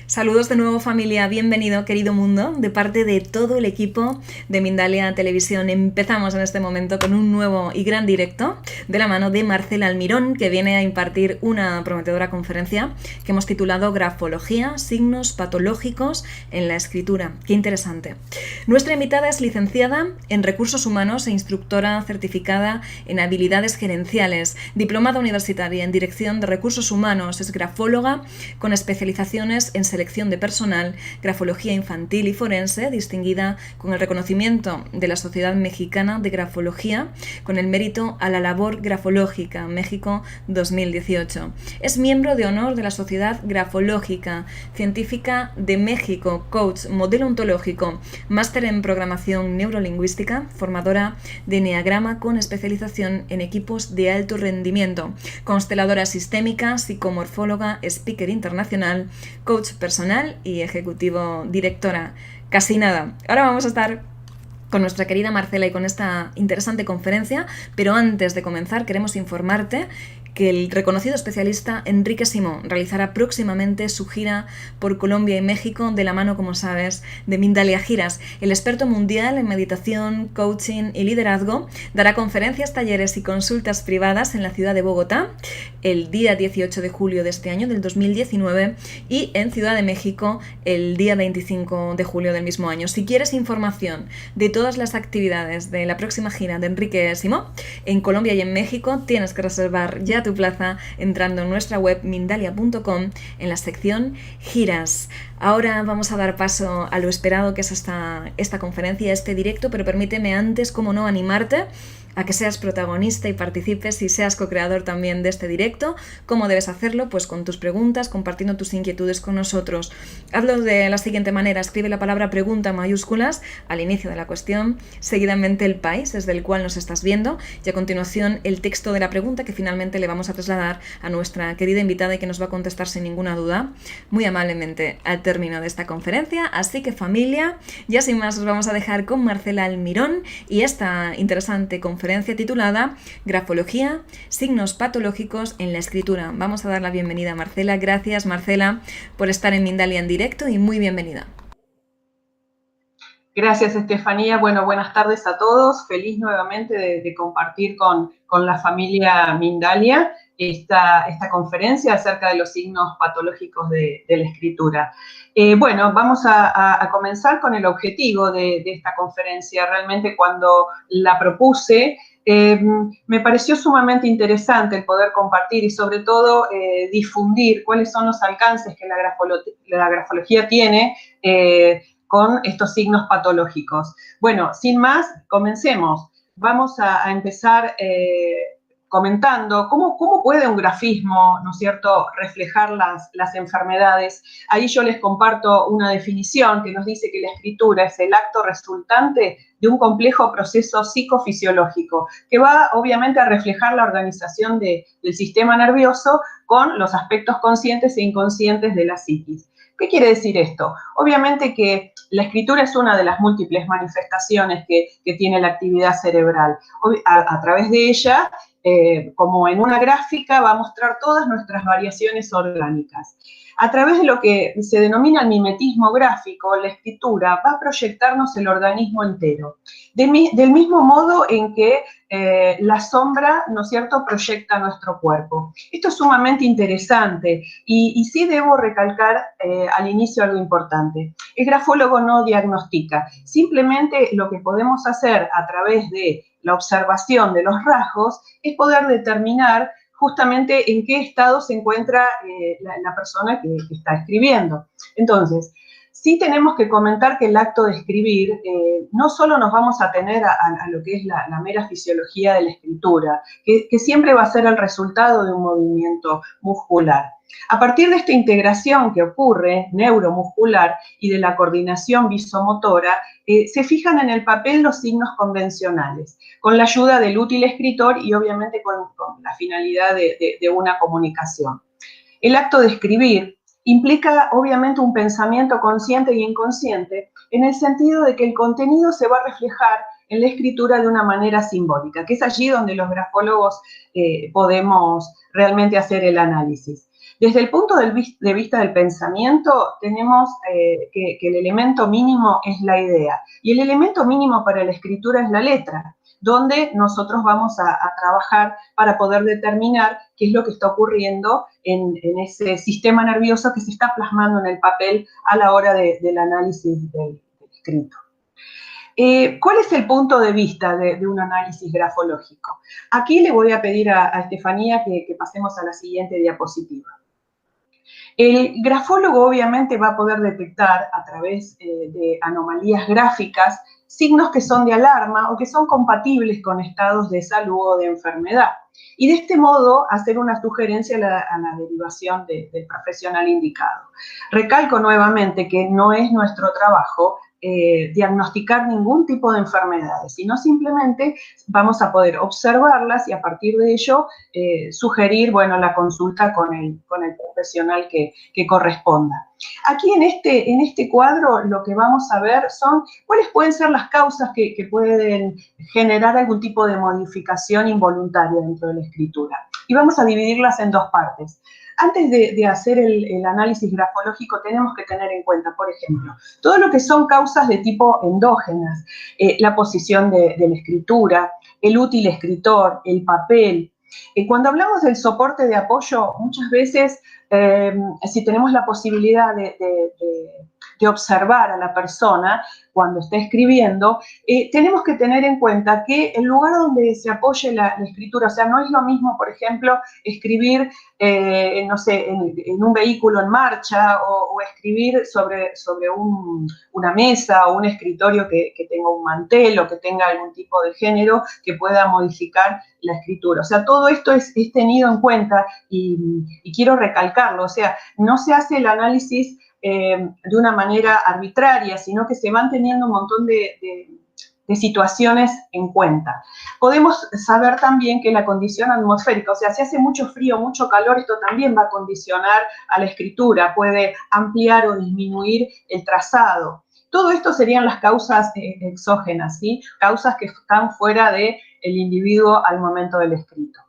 Saludos de nuevo, familia, bienvenido, querido mundo, de parte de todo el equipo de Mindalia Televisión. Empezamos en este momento con un nuevo y gran directo de la mano de Marcela Almirón, que viene a impartir una prometedora conferencia que hemos titulado Grafología, signos patológicos en la escritura. Qué interesante. Nuestra invitada es licenciada en Recursos Humanos e instructora certificada en habilidades gerenciales, diplomada universitaria en Dirección de Recursos Humanos, es grafóloga con especializaciones en selección de personal, grafología infantil y forense, distinguida con el reconocimiento de la Sociedad Mexicana de Grafología con el mérito a la labor grafológica, México 2018. Es miembro de honor de la Sociedad Grafológica Científica de México, coach, modelo ontológico, máster en programación neurolingüística, formadora de enneagrama con especialización en equipos de alto rendimiento, consteladora sistémica, psicomorfóloga, speaker internacional, coach personal y ejecutivo directora. Casi nada. Ahora vamos a estar con nuestra querida Marcela y con esta interesante conferencia, pero antes de comenzar queremos informarte que el reconocido especialista Enrique Simó realizará próximamente su gira por Colombia y México de la mano, como sabes, de Mindalia Giras. El experto mundial en meditación, coaching y liderazgo dará conferencias, talleres y consultas privadas en la ciudad de Bogotá el día 18 de julio de este año, del 2019, y en Ciudad de México el día 25 de julio del mismo año. Si quieres información de todas las actividades de la próxima gira de Enrique Simó en Colombia y en México, tienes que reservar ya tu plaza entrando en nuestra web mindalia.com en la sección giras. Ahora vamos a dar paso a lo esperado, que es esta conferencia, este directo, pero permíteme antes, como no, animarte a que seas protagonista y participes y seas co-creador también de este directo. ¿Cómo debes hacerlo? Pues con tus preguntas, compartiendo tus inquietudes con nosotros. Hazlo de la siguiente manera: escribe la palabra pregunta en mayúsculas al inicio de la cuestión, seguidamente el país desde el cual nos estás viendo y a continuación el texto de la pregunta que finalmente le vamos a trasladar a nuestra querida invitada y que nos va a contestar sin ninguna duda, muy amablemente, al término de esta conferencia. Así que, familia, ya sin más os vamos a dejar con Marcela Almirón y esta interesante conferencia titulada Grafología, signos patológicos en la escritura. Vamos a dar la bienvenida a Marcela. Gracias, Marcela, por estar en Mindalia en directo y muy bienvenida. Gracias, Estefanía. Bueno, buenas tardes a todos. Feliz nuevamente de compartir con la familia Mindalia esta conferencia acerca de los signos patológicos de la escritura. Bueno, vamos a comenzar con el objetivo de esta conferencia. Realmente, cuando la propuse, me pareció sumamente interesante el poder compartir y sobre todo difundir cuáles son los alcances que la grafología tiene con estos signos patológicos. Bueno, sin más, comencemos. Vamos a empezar comentando cómo puede un grafismo, ¿no es cierto?, reflejar las enfermedades. Ahí yo les comparto una definición que nos dice que la escritura es el acto resultante de un complejo proceso psicofisiológico que va obviamente a reflejar la organización del sistema nervioso con los aspectos conscientes e inconscientes de la psiquis. ¿Qué quiere decir esto? Obviamente que la escritura es una de las múltiples manifestaciones que tiene la actividad cerebral. A través de ella, como en una gráfica, va a mostrar todas nuestras variaciones orgánicas. A través de lo que se denomina el mimetismo gráfico, la escritura va a proyectarnos el organismo entero. Del mismo modo en que la sombra, ¿no es cierto?, proyecta nuestro cuerpo. Esto es sumamente interesante y sí debo recalcar al inicio algo importante. El grafólogo no diagnostica, simplemente lo que podemos hacer a través de la observación de los rasgos es poder determinar justamente en qué estado se encuentra la persona que está escribiendo. Entonces, sí tenemos que comentar que el acto de escribir no solo nos vamos a tener a lo que es la mera fisiología de la escritura, que siempre va a ser el resultado de un movimiento muscular. A partir de esta integración que ocurre neuromuscular y de la coordinación visomotora, se fijan en el papel los signos convencionales, con la ayuda del útil escritor y obviamente con la finalidad de una comunicación. El acto de escribir implica obviamente un pensamiento consciente y inconsciente en el sentido de que el contenido se va a reflejar en la escritura de una manera simbólica, que es allí donde los grafólogos podemos realmente hacer el análisis. Desde el punto de vista del pensamiento, tenemos que el elemento mínimo es la idea, y el elemento mínimo para la escritura es la letra, donde nosotros vamos a trabajar para poder determinar qué es lo que está ocurriendo en ese sistema nervioso que se está plasmando en el papel a la hora del análisis del escrito. ¿Cuál es el punto de vista de un análisis grafológico? Aquí le voy a pedir a Estefanía que pasemos a la siguiente diapositiva. El grafólogo obviamente va a poder detectar a través de anomalías gráficas signos que son de alarma o que son compatibles con estados de salud o de enfermedad. Y de este modo hacer una sugerencia a la derivación del profesional indicado. Recalco nuevamente que no es nuestro trabajo diagnosticar ningún tipo de enfermedades, sino simplemente vamos a poder observarlas y a partir de ello sugerir, bueno, la consulta con el profesional que corresponda. Aquí en este cuadro lo que vamos a ver son cuáles pueden ser las causas que pueden generar algún tipo de modificación involuntaria dentro de la escritura. Y vamos a dividirlas en dos partes. Antes de hacer el análisis grafológico tenemos que tener en cuenta, por ejemplo, todo lo que son causas de tipo endógenas, la posición de la escritura, el útil escritor, el papel. Cuando hablamos del soporte de apoyo, muchas veces, si tenemos la posibilidad de observar a la persona cuando está escribiendo, tenemos que tener en cuenta que el lugar donde se apoye la escritura, o sea, no es lo mismo, por ejemplo, escribir, no sé, en un vehículo en marcha o escribir sobre una mesa o un escritorio que tenga un mantel o que tenga algún tipo de género que pueda modificar la escritura. O sea, todo esto es tenido en cuenta y quiero recalcarlo, o sea, no se hace el análisis de una manera arbitraria, sino que se van teniendo un montón de situaciones en cuenta. Podemos saber también que la condición atmosférica, o sea, si hace mucho frío, mucho calor, esto también va a condicionar a la escritura, puede ampliar o disminuir el trazado. Todo esto serían las causas exógenas, ¿sí? Causas que están fuera del individuo al momento del escrito.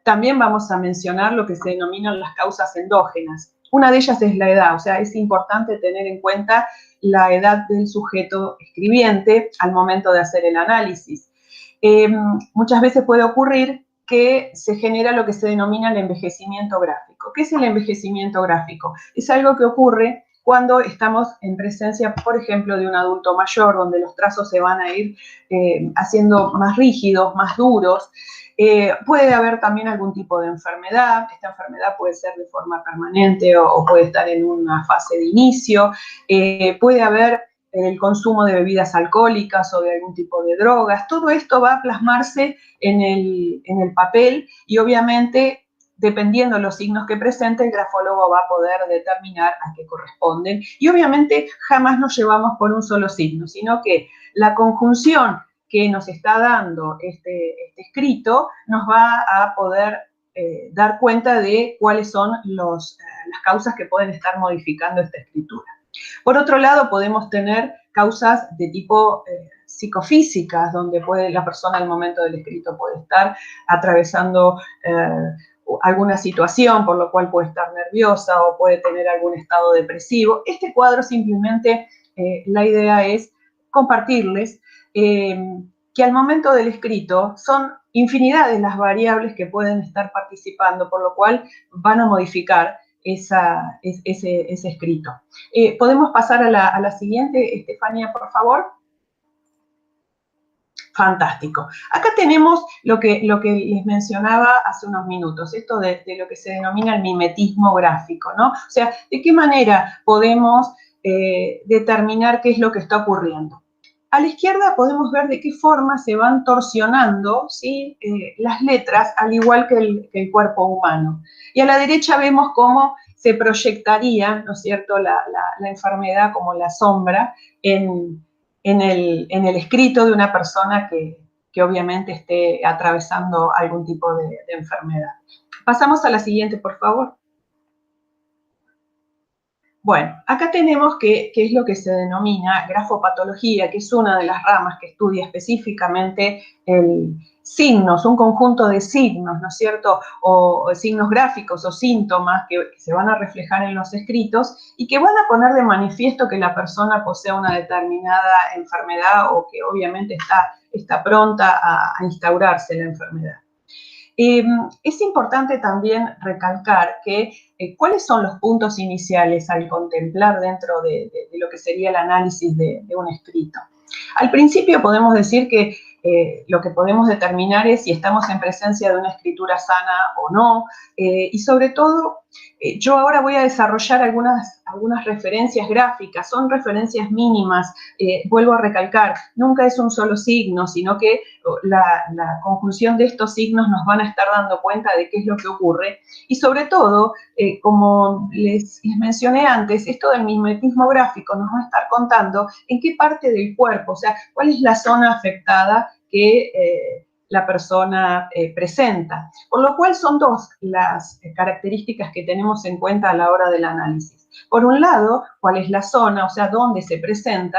También vamos a mencionar lo que se denominan las causas endógenas. Una de ellas es la edad, o sea, es importante tener en cuenta la edad del sujeto escribiente al momento de hacer el análisis. Muchas veces puede ocurrir que se genera lo que se denomina el envejecimiento gráfico. ¿Qué es el envejecimiento gráfico? Es algo que ocurre cuando estamos en presencia, por ejemplo, de un adulto mayor, donde los trazos se van a ir haciendo más rígidos, más duros. Puede haber también algún tipo de enfermedad. Esta enfermedad puede ser de forma permanente o puede estar en una fase de inicio. Puede haber el consumo de bebidas alcohólicas o de algún tipo de drogas. Todo esto va a plasmarse en el papel y obviamente, dependiendo de los signos que presente, el grafólogo va a poder determinar a qué corresponden. Y obviamente jamás nos llevamos por un solo signo, sino que la conjunción que nos está dando este escrito nos va a poder dar cuenta de cuáles son las causas que pueden estar modificando esta escritura. Por otro lado, podemos tener causas de tipo psicofísicas, donde la persona al momento del escrito puede estar atravesando alguna situación por lo cual puede estar nerviosa o puede tener algún estado depresivo. Este cuadro simplemente, la idea es compartirles que al momento del escrito son infinidades las variables que pueden estar participando, por lo cual van a modificar ese escrito. ¿Podemos pasar a la siguiente, Estefanía, por favor? Fantástico. Acá tenemos lo que les mencionaba hace unos minutos, esto de lo que se denomina el mimetismo gráfico, ¿no? O sea, ¿de qué manera podemos determinar qué es lo que está ocurriendo? A la izquierda podemos ver de qué forma se van torsionando, ¿sí? Las letras, al igual que el cuerpo humano. Y a la derecha vemos cómo se proyectaría, ¿no es cierto?, la enfermedad como la sombra en el escrito de una persona que obviamente esté atravesando algún tipo de enfermedad. Pasamos a la siguiente, por favor. Bueno, acá tenemos qué es lo que se denomina grafopatología, que es una de las ramas que estudia específicamente signos, un conjunto de signos, ¿no es cierto? O signos gráficos o síntomas que se van a reflejar en los escritos y que van a poner de manifiesto que la persona posee una determinada enfermedad o que obviamente está pronta a instaurarse la enfermedad. Es importante también recalcar que cuáles son los puntos iniciales al contemplar dentro de lo que sería el análisis de un escrito. Al principio podemos decir que lo que podemos determinar es si estamos en presencia de una escritura sana o no, y sobre todo, yo ahora voy a desarrollar algunas referencias gráficas, son referencias mínimas, vuelvo a recalcar, nunca es un solo signo, sino que la conjunción de estos signos nos van a estar dando cuenta de qué es lo que ocurre, y sobre todo, como les mencioné antes, esto del mimetismo gráfico nos va a estar contando en qué parte del cuerpo, o sea, cuál es la zona afectada que la persona presenta. Por lo cual son dos las características que tenemos en cuenta a la hora del análisis. Por un lado, cuál es la zona, o sea, dónde se presenta,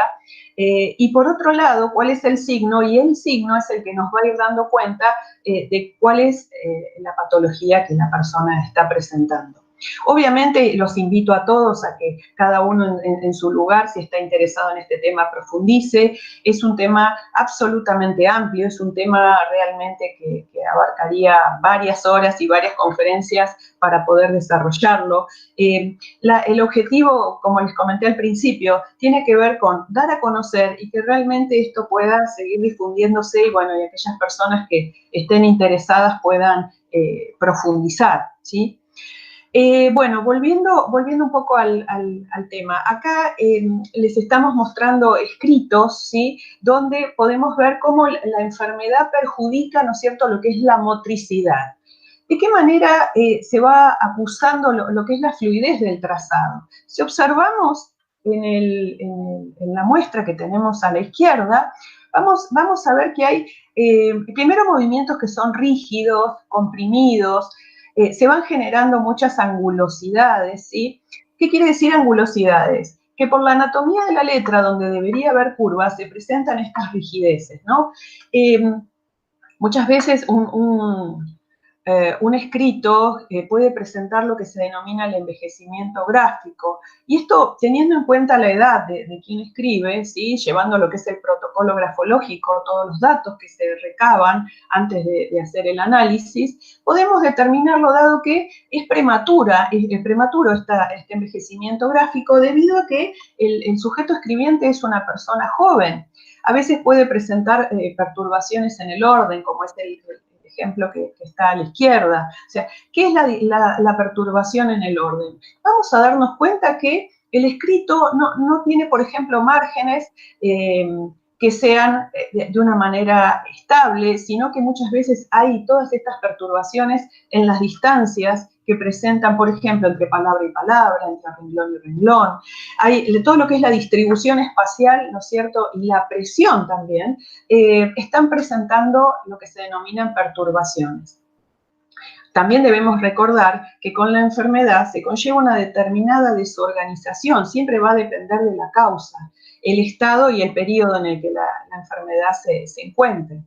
y por otro lado, cuál es el signo, y el signo es el que nos va a ir dando cuenta de cuál es la patología que la persona está presentando. Obviamente los invito a todos a que cada uno en su lugar, si está interesado en este tema, profundice. Es un tema absolutamente amplio, es un tema realmente que abarcaría varias horas y varias conferencias para poder desarrollarlo. El objetivo, como les comenté al principio, tiene que ver con dar a conocer y que realmente esto pueda seguir difundiéndose y, bueno, y aquellas personas que estén interesadas puedan profundizar, ¿sí? Bueno, volviendo un poco al tema, acá les estamos mostrando escritos, ¿sí? Donde podemos ver cómo la enfermedad perjudica, ¿no es cierto?, lo que es la motricidad. ¿De qué manera se va acusando lo que es la fluidez del trazado? Si observamos en la muestra que tenemos a la izquierda, vamos a ver que hay primero movimientos que son rígidos, comprimidos, se van generando muchas angulosidades, ¿sí? ¿Qué quiere decir angulosidades? Que por la anatomía de la letra, donde debería haber curvas, se presentan estas rigideces, ¿no? Muchas veces un escrito puede presentar lo que se denomina el envejecimiento gráfico. Y esto teniendo en cuenta la edad de quien escribe, ¿sí? Llevando lo que es el protocolo grafológico, todos los datos que se recaban antes de hacer el análisis, podemos determinarlo dado que es prematuro este envejecimiento gráfico debido a que el sujeto escribiente es una persona joven. A veces puede presentar perturbaciones en el orden, como es el ejemplo que está a la izquierda. O sea, ¿qué es la perturbación en el orden? Vamos a darnos cuenta que el escrito no tiene, por ejemplo, márgenes que sean de una manera estable, sino que muchas veces hay todas estas perturbaciones en las distancias que presentan, por ejemplo, entre palabra y palabra, entre renglón y renglón. Hay todo lo que es la distribución espacial, ¿no es cierto?, y la presión también, están presentando lo que se denominan perturbaciones. También debemos recordar que con la enfermedad se conlleva una determinada desorganización, siempre va a depender de la causa, el estado y el periodo en el que la enfermedad se encuentre.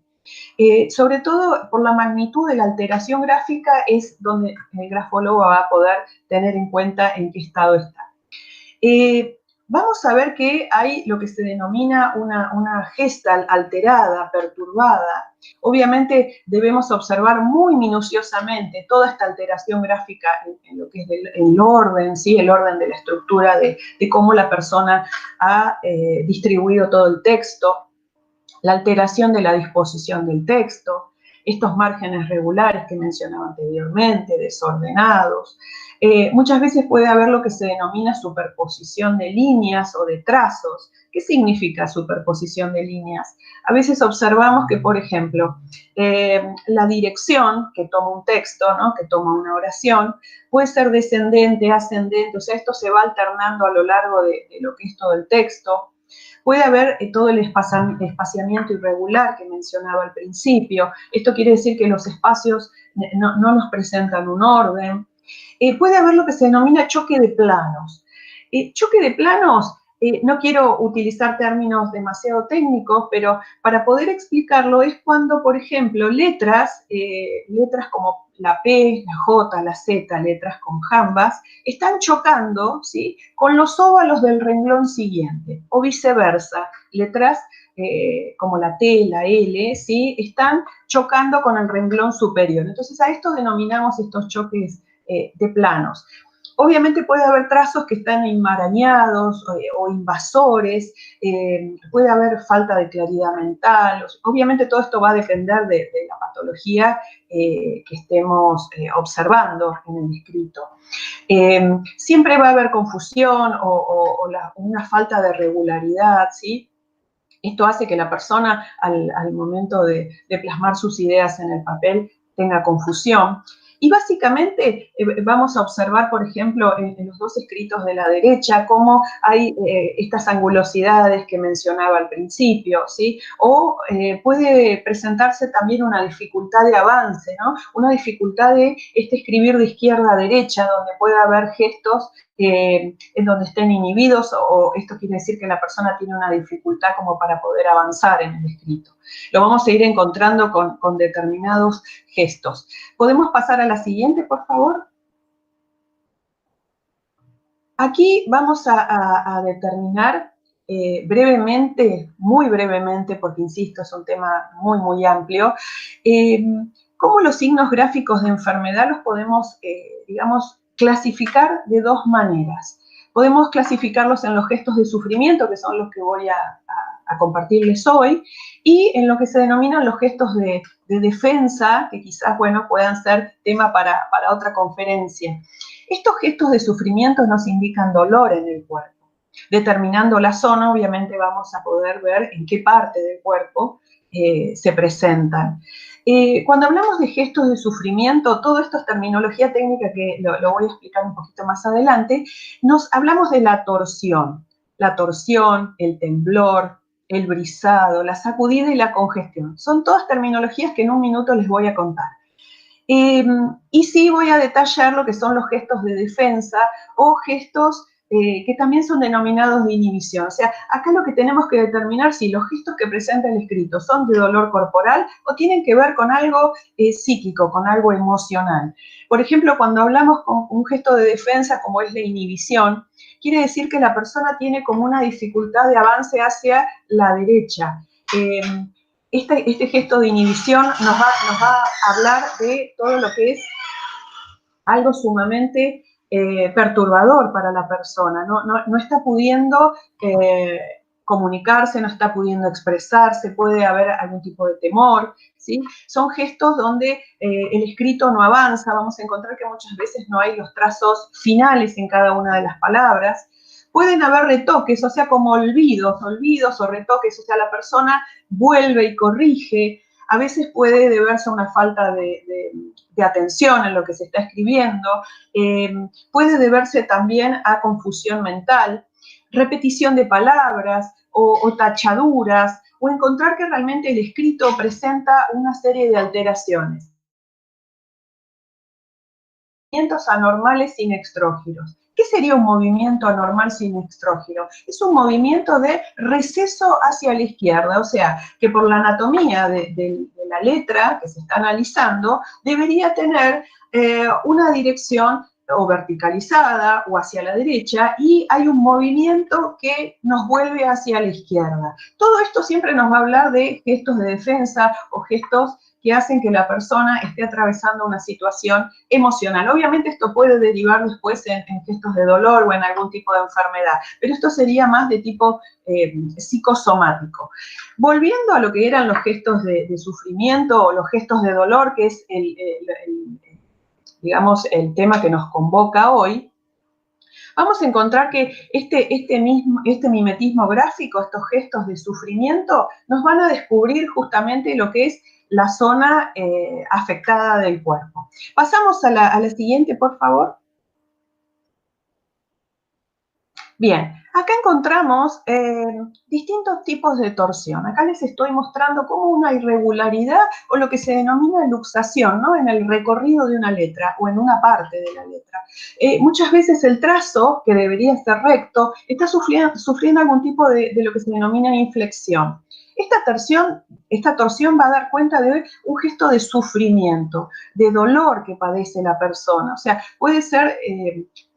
Sobre todo por la magnitud de la alteración gráfica es donde el grafólogo va a poder tener en cuenta en qué estado está. Vamos a ver que hay lo que se denomina una gesta alterada, perturbada. Obviamente debemos observar muy minuciosamente toda esta alteración gráfica en lo que es el orden, ¿sí? El orden de la estructura de cómo la persona ha distribuido todo el texto, la alteración de la disposición del texto, estos márgenes regulares que mencionaba anteriormente, desordenados. Muchas veces puede haber lo que se denomina superposición de líneas o de trazos. ¿Qué significa superposición de líneas? A veces observamos que, por ejemplo, la dirección que toma un texto, ¿no?, que toma una oración, puede ser descendente, ascendente, o sea, esto se va alternando a lo largo de lo que es todo el texto. Puede haber todo el espaciamiento irregular que mencionaba al principio. Esto quiere decir que los espacios no nos presentan un orden. Puede haber lo que se denomina choque de planos. Choque de planos, no quiero utilizar términos demasiado técnicos, pero para poder explicarlo es cuando, por ejemplo, letras como la P, la J, la Z, letras con jambas, están chocando, ¿sí?, con los óvalos del renglón siguiente, o viceversa, letras como la T, la L, ¿sí?, están chocando con el renglón superior. Entonces a esto denominamos estos choques de planos. Obviamente puede haber trazos que están enmarañados o invasores, puede haber falta de claridad mental. Obviamente todo esto va a depender de la patología que estemos observando en el escrito. Siempre va a haber confusión o una falta de regularidad, ¿sí? Esto hace que la persona al momento de plasmar sus ideas en el papel tenga confusión. Y básicamente vamos a observar, por ejemplo, en los dos escritos de la derecha, cómo hay estas angulosidades que mencionaba al principio, ¿sí? O puede presentarse también una dificultad de avance, ¿no? Una dificultad de escribir de izquierda a derecha, donde puede haber gestos en donde estén inhibidos, o esto quiere decir que la persona tiene una dificultad como para poder avanzar en el escrito. Lo vamos a ir encontrando con determinados gestos. ¿Podemos pasar a la siguiente, por favor? Aquí vamos a determinar brevemente, muy brevemente, porque insisto, es un tema muy, muy amplio, cómo los signos gráficos de enfermedad los podemos, digamos, clasificar de dos maneras. Podemos clasificarlos en los gestos de sufrimiento, que son los que voy a compartirles hoy, y en lo que se denominan los gestos de defensa, que quizás, bueno, puedan ser tema para otra conferencia. Estos gestos de sufrimiento nos indican dolor en el cuerpo. Determinando la zona, obviamente vamos a poder ver en qué parte del cuerpo se presentan. Cuando hablamos de gestos de sufrimiento, todo esto es terminología técnica que lo voy a explicar un poquito más adelante, hablamos de la torsión, el temblor, el brisado, la sacudida y la congestión. Son todas terminologías que en un minuto les voy a contar. Y sí voy a detallar lo que son los gestos de defensa o gestos que también son denominados de inhibición. O sea, acá lo que tenemos que determinar si los gestos que presenta el escrito son de dolor corporal o tienen que ver con algo psíquico, con algo emocional. Por ejemplo, cuando hablamos con un gesto de defensa como es la inhibición, quiere decir que la persona tiene como una dificultad de avance hacia la derecha. Este gesto de inhibición nos va a hablar de todo lo que es algo sumamente perturbador para la persona. No está pudiendo comunicarse, no está pudiendo expresarse, puede haber algún tipo de temor, ¿sí? Son gestos donde el escrito no avanza, vamos a encontrar que muchas veces no hay los trazos finales en cada una de las palabras. Pueden haber retoques, o sea, como olvidos o retoques, o sea, la persona vuelve y corrige. A veces puede deberse a una falta de atención en lo que se está escribiendo, puede deberse también a confusión mental, repetición de palabras o tachaduras, o encontrar que realmente el escrito presenta una serie de alteraciones. Movimientos anormales sin extrógiros. ¿Qué sería un movimiento anormal sin extrógiro? Es un movimiento de receso hacia la izquierda, o sea, que por la anatomía de la letra que se está analizando, debería tener una dirección o verticalizada o hacia la derecha, y hay un movimiento que nos vuelve hacia la izquierda. Todo esto siempre nos va a hablar de gestos de defensa o gestos que hacen que la persona esté atravesando una situación emocional. Obviamente esto puede derivar después en gestos de dolor o en algún tipo de enfermedad, pero esto sería más de tipo psicosomático. Volviendo a lo que eran los gestos de sufrimiento o los gestos de dolor, que es digamos, el tema que nos convoca hoy, vamos a encontrar que este mimetismo gráfico, estos gestos de sufrimiento, nos van a descubrir justamente lo que es la zona afectada del cuerpo. Pasamos a la siguiente, por favor. Bien, acá encontramos distintos tipos de torsión. Acá les estoy mostrando como una irregularidad o lo que se denomina luxación, ¿no? En el recorrido de una letra o en una parte de la letra. Muchas veces el trazo, que debería ser recto, está sufriendo algún tipo de lo que se denomina inflexión. Esta torsión va a dar cuenta de un gesto de sufrimiento, de dolor que padece la persona. O sea, puede ser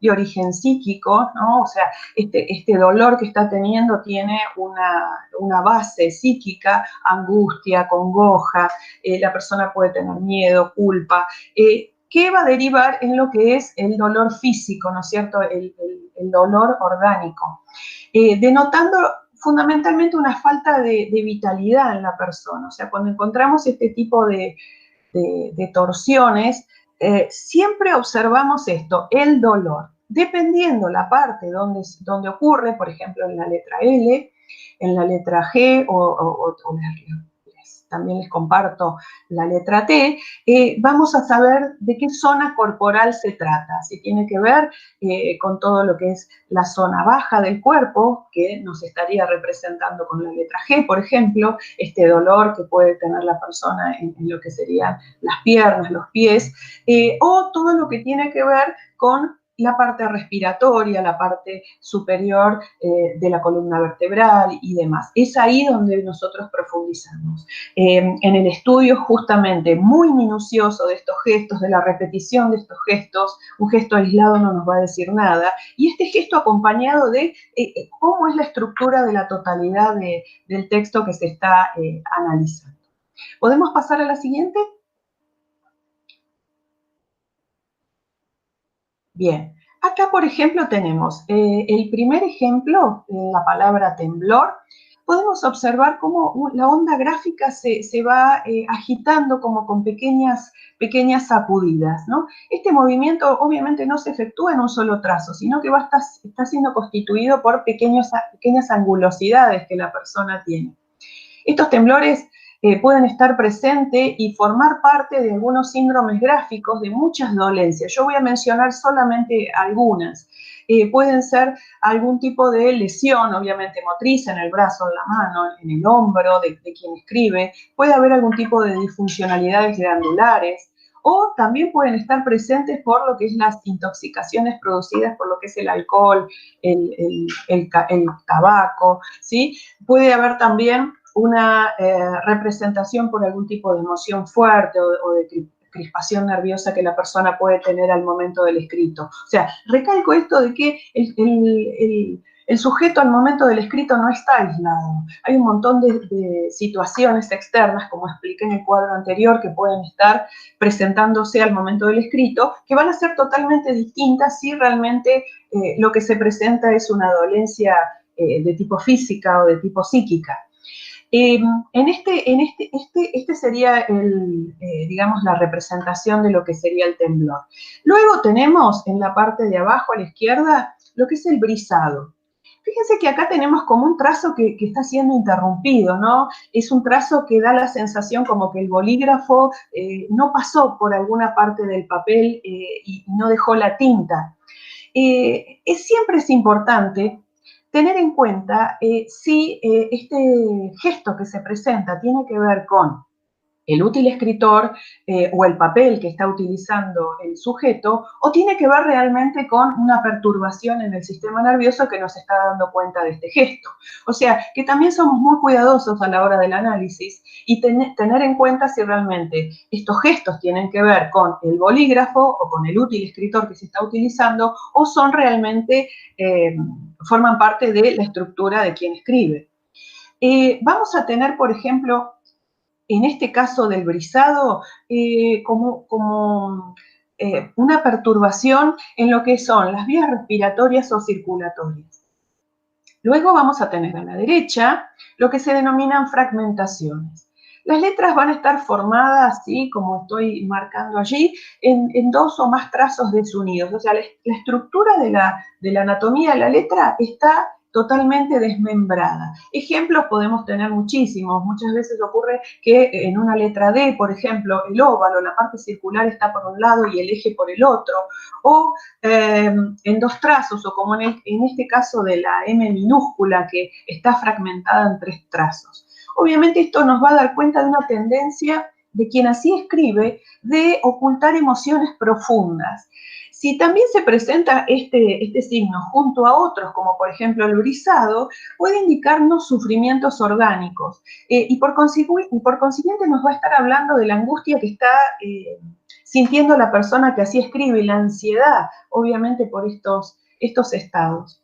de origen psíquico, ¿no? O sea, este dolor que está teniendo tiene una base psíquica, angustia, congoja, la persona puede tener miedo, culpa, que va a derivar en lo que es el dolor físico, ¿no es cierto? El dolor orgánico, denotando fundamentalmente una falta de vitalidad en la persona. O sea, cuando encontramos este tipo de torsiones, siempre observamos esto, el dolor. Dependiendo la parte donde ocurre, por ejemplo, en la letra L, en la letra G o también les comparto la letra T, vamos a saber de qué zona corporal se trata. Si tiene que ver con todo lo que es la zona baja del cuerpo, que nos estaría representando con la letra G, por ejemplo, este dolor que puede tener la persona en lo que serían las piernas, los pies, o todo lo que tiene que ver con la parte respiratoria, la parte superior de la columna vertebral y demás. Es ahí donde nosotros profundizamos. En el estudio justamente muy minucioso de estos gestos, de la repetición de estos gestos, un gesto aislado no nos va a decir nada, y este gesto acompañado de cómo es la estructura de la totalidad del texto que se está analizando. ¿Podemos pasar a la siguiente? Bien, acá por ejemplo tenemos el primer ejemplo, la palabra temblor. Podemos observar cómo la onda gráfica se va agitando como con pequeñas sacudidas, ¿no? Este movimiento obviamente no se efectúa en un solo trazo, sino que está siendo constituido por pequeñas angulosidades que la persona tiene. Estos temblores pueden estar presentes y formar parte de algunos síndromes gráficos de muchas dolencias. Yo voy a mencionar solamente algunas. Pueden ser algún tipo de lesión, obviamente motriz, en el brazo, en la mano, en el hombro de quien escribe. Puede haber algún tipo de disfuncionalidades glandulares. O también pueden estar presentes por lo que es las intoxicaciones producidas por lo que es el alcohol, el tabaco, ¿sí? Puede haber también una representación por algún tipo de emoción fuerte o de crispación nerviosa que la persona puede tener al momento del escrito. O sea, recalco esto de que el sujeto al momento del escrito no está aislado. Hay un montón de situaciones externas, como expliqué en el cuadro anterior, que pueden estar presentándose al momento del escrito, que van a ser totalmente distintas si realmente lo que se presenta es una dolencia de tipo física o de tipo psíquica. Este sería digamos, la representación de lo que sería el temblor. Luego tenemos en la parte de abajo a la izquierda lo que es el brisado. Fíjense que acá tenemos como un trazo que está siendo interrumpido, ¿no? Es un trazo que da la sensación como que el bolígrafo no pasó por alguna parte del papel y no dejó la tinta. Siempre es importante tener en cuenta si este gesto que se presenta tiene que ver con el útil escritor o el papel que está utilizando el sujeto, o tiene que ver realmente con una perturbación en el sistema nervioso que nos está dando cuenta de este gesto. O sea, que también somos muy cuidadosos a la hora del análisis y tener en cuenta si realmente estos gestos tienen que ver con el bolígrafo o con el útil escritor que se está utilizando, o son realmente, forman parte de la estructura de quien escribe. Vamos a tener, por ejemplo, en este caso del brisado, como una perturbación en lo que son las vías respiratorias o circulatorias. Luego vamos a tener a la derecha lo que se denominan fragmentaciones. Las letras van a estar formadas, ¿sí?, como estoy marcando allí, en dos o más trazos desunidos. O sea, la estructura de la anatomía de la letra está totalmente desmembrada. Ejemplos podemos tener muchísimos. Muchas veces ocurre que en una letra D, por ejemplo, el óvalo, la parte circular está por un lado y el eje por el otro, o en dos trazos, o como en este caso de la M minúscula, que está fragmentada en tres trazos. Obviamente esto nos va a dar cuenta de una tendencia de quien así escribe, de ocultar emociones profundas. Si también se presenta este signo junto a otros, como por ejemplo el brisado, puede indicarnos sufrimientos orgánicos y por consiguiente nos va a estar hablando de la angustia que está sintiendo la persona que así escribe y la ansiedad, obviamente por estos estados.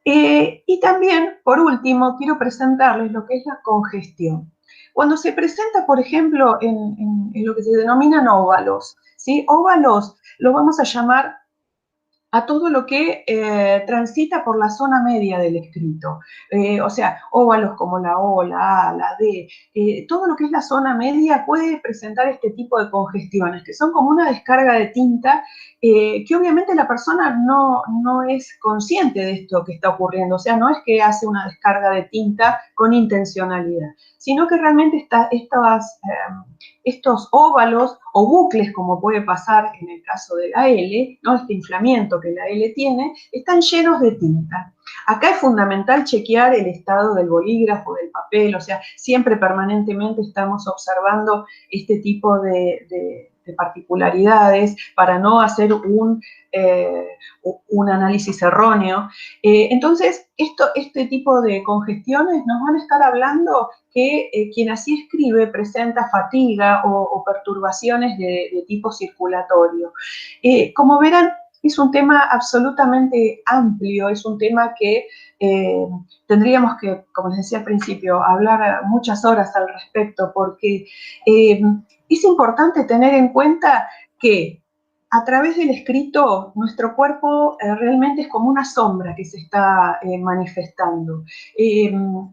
Y también, por último, quiero presentarles lo que es la congestión. Cuando se presenta, por ejemplo, en lo que se denominan óvalos, ¿sí? Óvalos lo vamos a llamar a todo lo que transita por la zona media del escrito. O sea, óvalos como la O, la A, la D, todo lo que es la zona media puede presentar este tipo de congestiones, que son como una descarga de tinta, que obviamente la persona no es consciente de esto que está ocurriendo. O sea, no es que hace una descarga de tinta con intencionalidad, sino que realmente estos óvalos o bucles, como puede pasar en el caso de la L, ¿no? Este inflamiento que la L tiene, están llenos de tinta. Acá es fundamental chequear el estado del bolígrafo, del papel, o sea, siempre permanentemente estamos observando este tipo de particularidades para no hacer un análisis erróneo. Entonces, este tipo de congestiones nos van a estar hablando que quien así escribe presenta fatiga o perturbaciones de tipo circulatorio. Como verán, es un tema absolutamente amplio, es un tema que tendríamos que, como les decía al principio, hablar muchas horas al respecto, porque es importante tener en cuenta que a través del escrito nuestro cuerpo realmente es como una sombra que se está manifestando.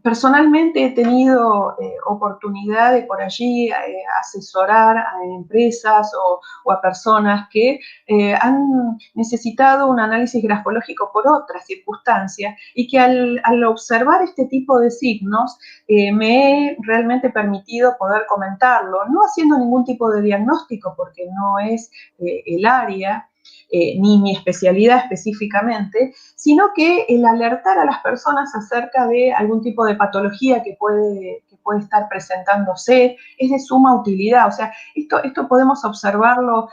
Personalmente he tenido oportunidad de por allí asesorar a empresas o a personas que han necesitado un análisis grafológico por otras circunstancias y que al observar este tipo de signos me he realmente permitido poder comentarlo, no haciendo ningún tipo de diagnóstico porque no es el área, ni mi especialidad específicamente, sino que el alertar a las personas acerca de algún tipo de patología que puede estar presentándose es de suma utilidad. O sea, esto podemos observarlo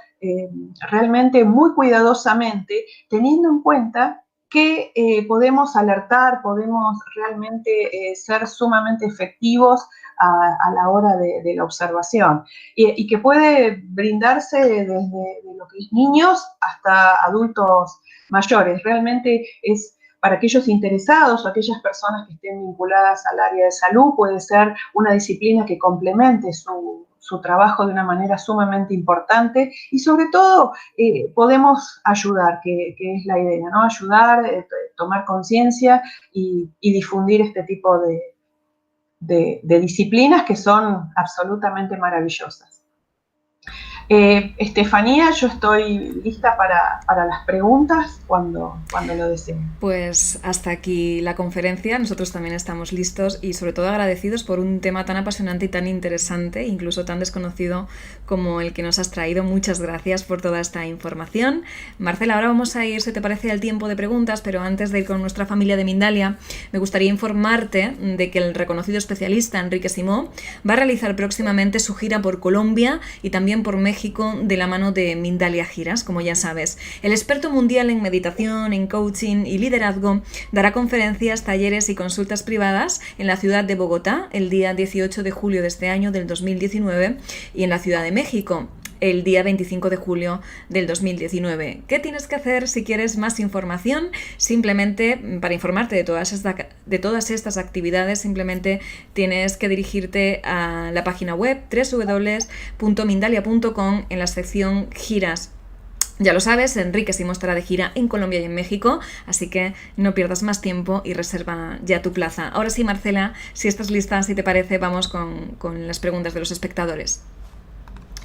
realmente muy cuidadosamente, teniendo en cuenta que podemos alertar, podemos realmente ser sumamente efectivos a la hora de la observación y que puede brindarse desde lo que es niños hasta adultos mayores. Realmente es para aquellos interesados o aquellas personas que estén vinculadas al área de salud, puede ser una disciplina que complemente su trabajo de una manera sumamente importante y sobre todo podemos ayudar, que es la idea, ¿no? Ayudar, tomar conciencia y difundir este tipo de disciplinas que son absolutamente maravillosas. Estefanía, yo estoy lista para las preguntas cuando lo deseen. Pues hasta aquí la conferencia, nosotros también estamos listos y sobre todo agradecidos por un tema tan apasionante y tan interesante, incluso tan desconocido como el que nos has traído. Muchas gracias por toda esta información. Marcela, ahora vamos a ir, si te parece, al tiempo de preguntas, pero antes de ir con nuestra familia de Mindalia, me gustaría informarte de que el reconocido especialista Enrique Simó va a realizar próximamente su gira por Colombia y también por México de la mano de Mindalia Giras, como ya sabes. El experto mundial en meditación, en coaching y liderazgo dará conferencias, talleres y consultas privadas en la ciudad de Bogotá el día 18 de julio de este año del 2019 y en la Ciudad de México el día 25 de julio del 2019. ¿Qué tienes que hacer si quieres más información? Simplemente, para informarte de todas estas actividades, simplemente tienes que dirigirte a la página web www.mindalia.com en la sección giras. Ya lo sabes, Enrique Simó estará de gira en Colombia y en México, así que no pierdas más tiempo y reserva ya tu plaza. Ahora sí, Marcela, si estás lista, si te parece, vamos con las preguntas de los espectadores.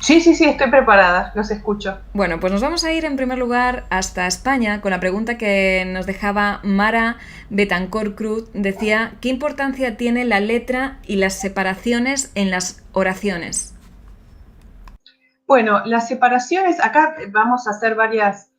Sí, sí, sí, estoy preparada, los escucho. Bueno, pues nos vamos a ir en primer lugar hasta España con la pregunta que nos dejaba Mara Betancor Cruz. Decía, ¿qué importancia tiene la letra y las separaciones en las oraciones? Bueno, las separaciones, acá vamos a hacer varias,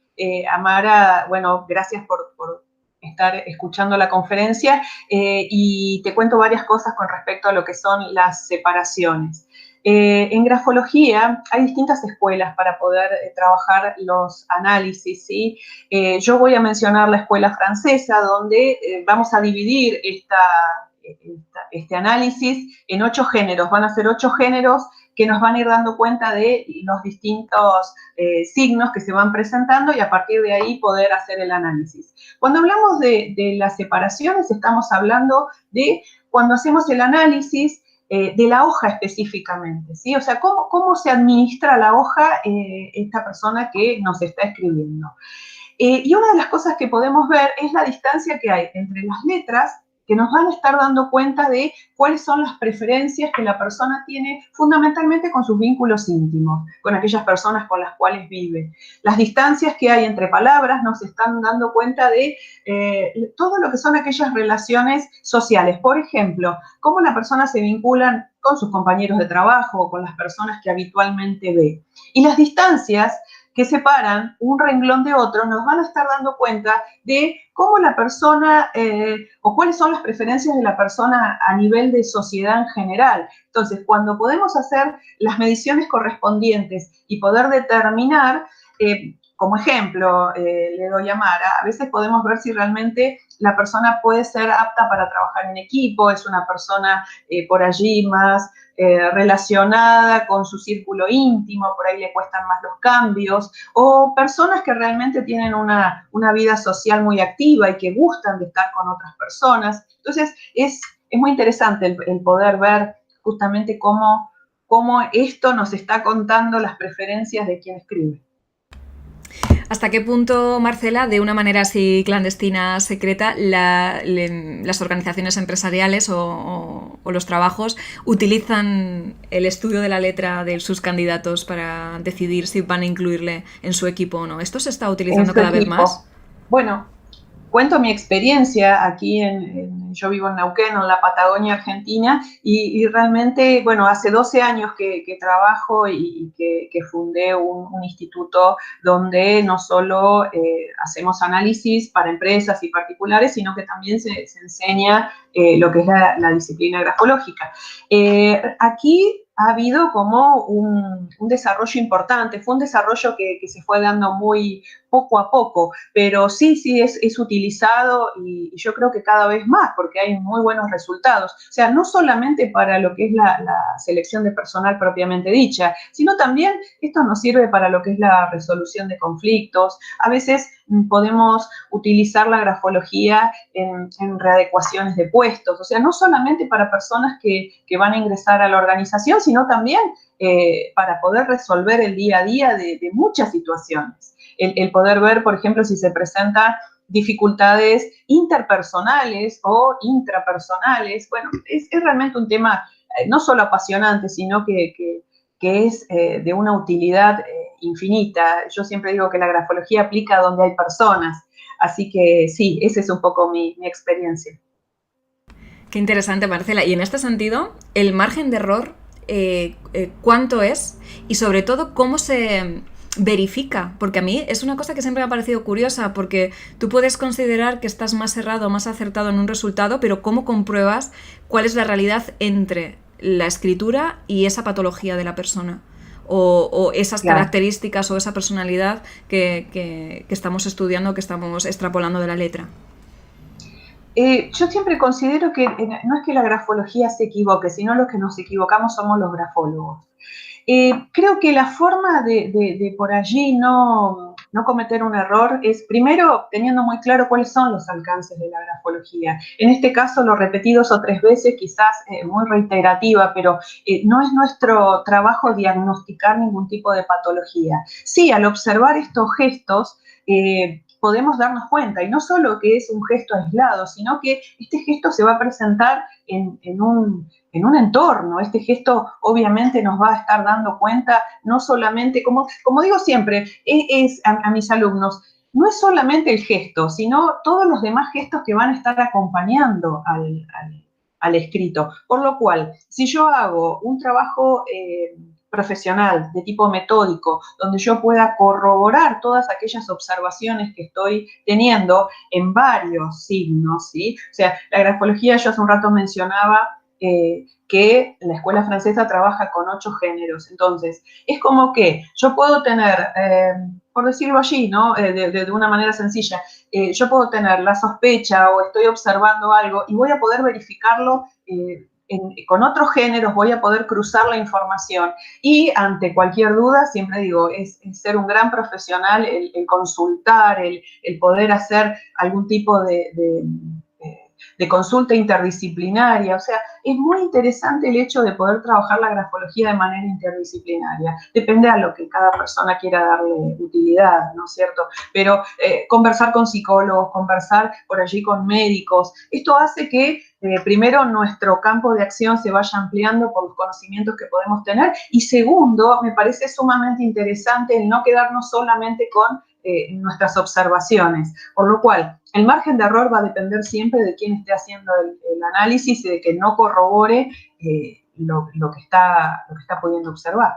Amara, bueno, gracias por estar escuchando la conferencia y te cuento varias cosas con respecto a lo que son las separaciones. En grafología hay distintas escuelas para poder trabajar los análisis, ¿sí? Yo voy a mencionar la escuela francesa, donde vamos a dividir este análisis en 8 géneros. Van a ser 8 géneros que nos van a ir dando cuenta de los distintos signos que se van presentando y a partir de ahí poder hacer el análisis. Cuando hablamos de las separaciones, estamos hablando de cuando hacemos el análisis de la hoja específicamente, ¿sí? O sea, cómo se administra la hoja esta persona que nos está escribiendo. Y una de las cosas que podemos ver es la distancia que hay entre las letras que nos van a estar dando cuenta de cuáles son las preferencias que la persona tiene fundamentalmente con sus vínculos íntimos, con aquellas personas con las cuales vive. Las distancias que hay entre palabras nos están dando cuenta de todo lo que son aquellas relaciones sociales. Por ejemplo, cómo la persona se vincula con sus compañeros de trabajo o con las personas que habitualmente ve. Y las distancias que separan un renglón de otro nos van a estar dando cuenta de cómo la persona o cuáles son las preferencias de la persona a nivel de sociedad en general. Entonces, cuando podemos hacer las mediciones correspondientes y poder determinar, como ejemplo, le doy a Mara, a veces podemos ver si realmente la persona puede ser apta para trabajar en equipo, es una persona por allí más relacionada con su círculo íntimo, por ahí le cuestan más los cambios, o personas que realmente tienen una vida social muy activa y que gustan de estar con otras personas. Entonces, es muy interesante el poder ver justamente cómo esto nos está contando las preferencias de quien escribe. ¿Hasta qué punto, Marcela, de una manera así clandestina, secreta, las organizaciones empresariales o los trabajos utilizan el estudio de la letra de sus candidatos para decidir si van a incluirle en su equipo o no? ¿Esto se está En utilizando su cada vez más? equipo. Bueno, cuento mi experiencia aquí yo vivo en Neuquén, en la Patagonia Argentina, y realmente, bueno, hace 12 años que trabajo y que fundé un instituto donde no solo hacemos análisis para empresas y particulares, sino que también se enseña lo que es la disciplina grafológica. Aquí ha habido como un desarrollo importante, fue un desarrollo que se fue dando muy poco a poco, pero sí, sí es utilizado y yo creo que cada vez más porque hay muy buenos resultados. O sea, no solamente para lo que es la selección de personal propiamente dicha, sino también esto nos sirve para lo que es la resolución de conflictos. A veces podemos utilizar la grafología en readecuaciones de puestos, o sea, no solamente para personas que van a ingresar a la organización, sino también para poder resolver el día a día de muchas situaciones. El poder ver, por ejemplo, si se presentan dificultades interpersonales o intrapersonales. Bueno, es realmente un tema no solo apasionante, sino que es de una utilidad infinita. Yo siempre digo que la grafología aplica donde hay personas, así que sí, esa es un poco mi experiencia. Qué interesante, Marcela. Y en este sentido, el margen de error, ¿cuánto es? Y sobre todo, ¿cómo se verifica? Porque a mí es una cosa que siempre me ha parecido curiosa, porque tú puedes considerar que estás más errado o más acertado en un resultado, pero ¿cómo compruebas cuál es la realidad entre la escritura y esa patología de la persona? O esas Claro. características o esa personalidad que estamos estudiando, que estamos extrapolando de la letra. Yo siempre considero que no es que la grafología se equivoque, sino los que nos equivocamos somos los grafólogos. Creo que la forma de por allí no cometer un error es primero teniendo muy claro cuáles son los alcances de la grafología. En este caso lo repetí 2 o 3 veces, quizás muy reiterativa, pero no es nuestro trabajo diagnosticar ningún tipo de patología. Sí, al observar estos gestos, podemos darnos cuenta, y no solo que es un gesto aislado, sino que este gesto se va a presentar en un entorno. Este gesto obviamente nos va a estar dando cuenta, no solamente, como digo siempre, a mis alumnos, no es solamente el gesto, sino todos los demás gestos que van a estar acompañando al escrito. Por lo cual, si yo hago un trabajo profesional de tipo metódico, donde yo pueda corroborar todas aquellas observaciones que estoy teniendo en varios signos, ¿sí? O sea, la grafología, yo hace un rato mencionaba que la escuela francesa trabaja con 8 géneros. Entonces, es como que yo puedo tener, por decirlo allí, ¿no? De una manera sencilla, yo puedo tener la sospecha o estoy observando algo y voy a poder verificarlo con otros géneros, voy a poder cruzar la información y ante cualquier duda, siempre digo, es ser un gran profesional, el consultar, el poder hacer algún tipo de consulta interdisciplinaria. O sea, es muy interesante el hecho de poder trabajar la grafología de manera interdisciplinaria. Depende a lo que cada persona quiera darle utilidad, ¿no es cierto? Pero conversar con psicólogos, conversar por allí con médicos, esto hace que primero nuestro campo de acción se vaya ampliando por los conocimientos que podemos tener, y segundo, me parece sumamente interesante el no quedarnos solamente con nuestras observaciones, por lo cual el margen de error va a depender siempre de quién esté haciendo el análisis y de que no corrobore lo que está pudiendo observar.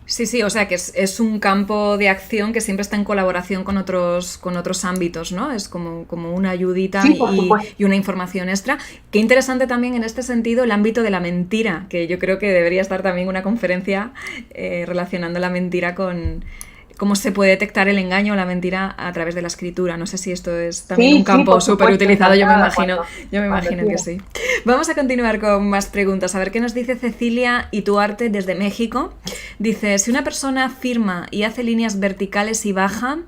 Sí, sí, o sea que es un campo de acción que siempre está en colaboración con otros ámbitos, ¿no? Es como una ayudita Sí, por supuesto. y una información extra. Qué interesante también en este sentido el ámbito de la mentira, que yo creo que debería estar también una conferencia relacionando la mentira con cómo se puede detectar el engaño o la mentira a través de la escritura. No sé si esto es también un Sí, sí, campo por súper supuesto, utilizado, encantada yo me cuando imagino que quiera. sí. Vamos a continuar con más preguntas. A ver qué nos dice Cecilia Ituarte desde México. Dice, si una persona firma y hace líneas verticales y bajan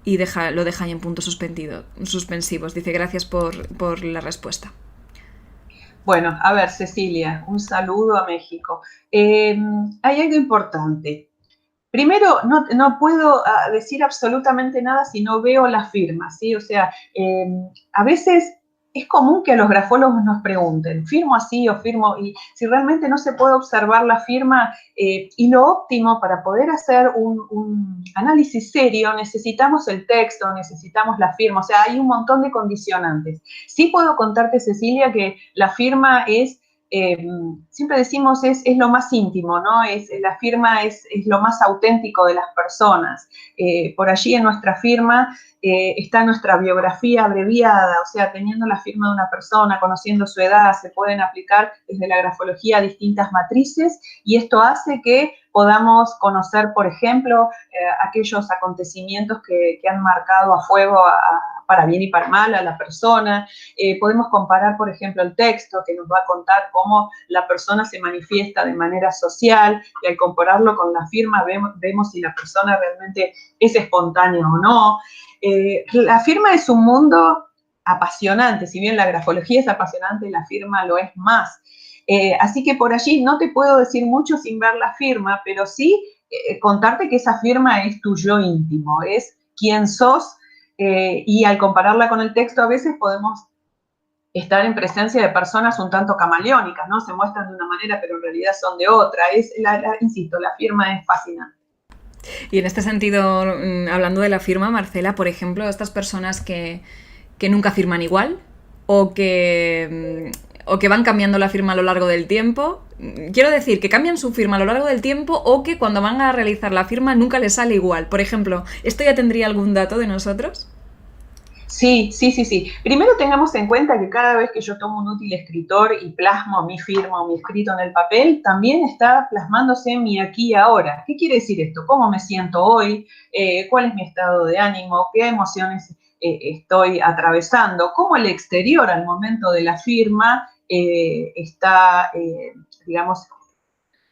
y lo deja ahí en puntos suspensivos. Dice, gracias por la respuesta. Bueno, a ver, Cecilia, un saludo a México. Hay algo importante. Primero, no puedo decir absolutamente nada si no veo la firma, ¿sí? O sea, a veces es común que a los grafólogos nos pregunten, ¿firmo así o firmo? Y si realmente no se puede observar la firma, y lo óptimo para poder hacer un análisis serio, necesitamos el texto, necesitamos la firma, o sea, hay un montón de condicionantes. Sí puedo contarte, Cecilia, que la firma es siempre decimos es lo más íntimo, ¿no? La firma es lo más auténtico de las personas. Por allí en nuestra firma está nuestra biografía abreviada, o sea, teniendo la firma de una persona, conociendo su edad, se pueden aplicar desde la grafología distintas matrices, y esto hace que podamos conocer, por ejemplo, aquellos acontecimientos que han marcado a fuego para bien y para mal a la persona. Podemos comparar, por ejemplo, el texto que nos va a contar cómo la persona se manifiesta de manera social, y al compararlo con la firma vemos si la persona realmente es espontánea o no. La firma es un mundo apasionante, si bien la grafología es apasionante, la firma lo es más. Así que por allí no te puedo decir mucho sin ver la firma, pero sí contarte que esa firma es tu yo íntimo, es quién sos, y al compararla con el texto a veces podemos estar en presencia de personas un tanto camaleónicas, ¿no? Se muestran de una manera pero en realidad son de otra. Insisto, la firma es fascinante. Y en este sentido, hablando de la firma, Marcela, por ejemplo, estas personas que nunca firman igual o que van cambiando la firma a lo largo del tiempo. Quiero decir, que cambian su firma a lo largo del tiempo o que cuando van a realizar la firma nunca les sale igual. Por ejemplo, ¿esto ya tendría algún dato de nosotros? Sí. Primero tengamos en cuenta que cada vez que yo tomo un útil escritor y plasmo mi firma o mi escrito en el papel, también está plasmándose mi aquí y ahora. ¿Qué quiere decir esto? ¿Cómo me siento hoy? ¿Cuál es mi estado de ánimo? ¿Qué emociones estoy atravesando? ¿Cómo el exterior al momento de la firma está, digamos,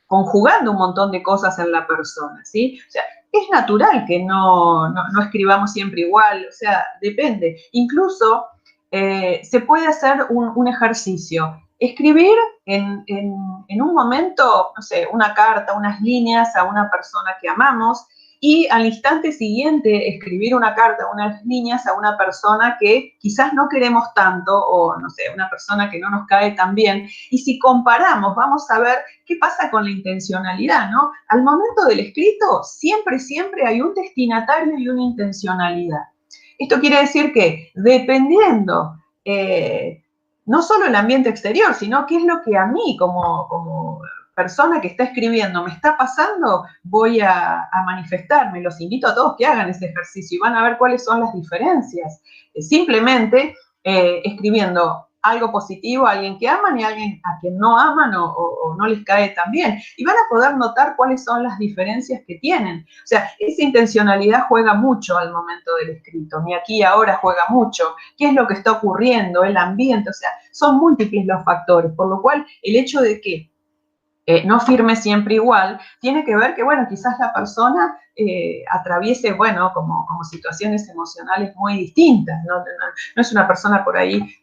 conjugando un montón de cosas en la persona, ¿sí? O sea, es natural que no escribamos siempre igual, o sea, depende. Incluso se puede hacer un ejercicio, escribir en un momento, no sé, una carta, unas líneas a una persona que amamos, y al instante siguiente escribir una carta a unas niñas a una persona que quizás no queremos tanto o, no sé, una persona que no nos cae tan bien. Y si comparamos, vamos a ver qué pasa con la intencionalidad, ¿no? Al momento del escrito, siempre hay un destinatario y una intencionalidad. Esto quiere decir que dependiendo no solo el ambiente exterior, sino qué es lo que a mí como persona que está escribiendo me está pasando, voy a manifestarme. Los invito a todos que hagan ese ejercicio y van a ver cuáles son las diferencias. Simplemente escribiendo algo positivo a alguien que aman y a alguien a quien no aman o no les cae tan bien. Y van a poder notar cuáles son las diferencias que tienen. O sea, esa intencionalidad juega mucho al momento del escrito. Mi aquí y ahora juega mucho. ¿Qué es lo que está ocurriendo? El ambiente. O sea, son múltiples los factores. Por lo cual, el hecho de que no firme siempre igual, tiene que ver que, bueno, quizás la persona atraviese, bueno, como situaciones emocionales muy distintas, ¿no? No es una persona por ahí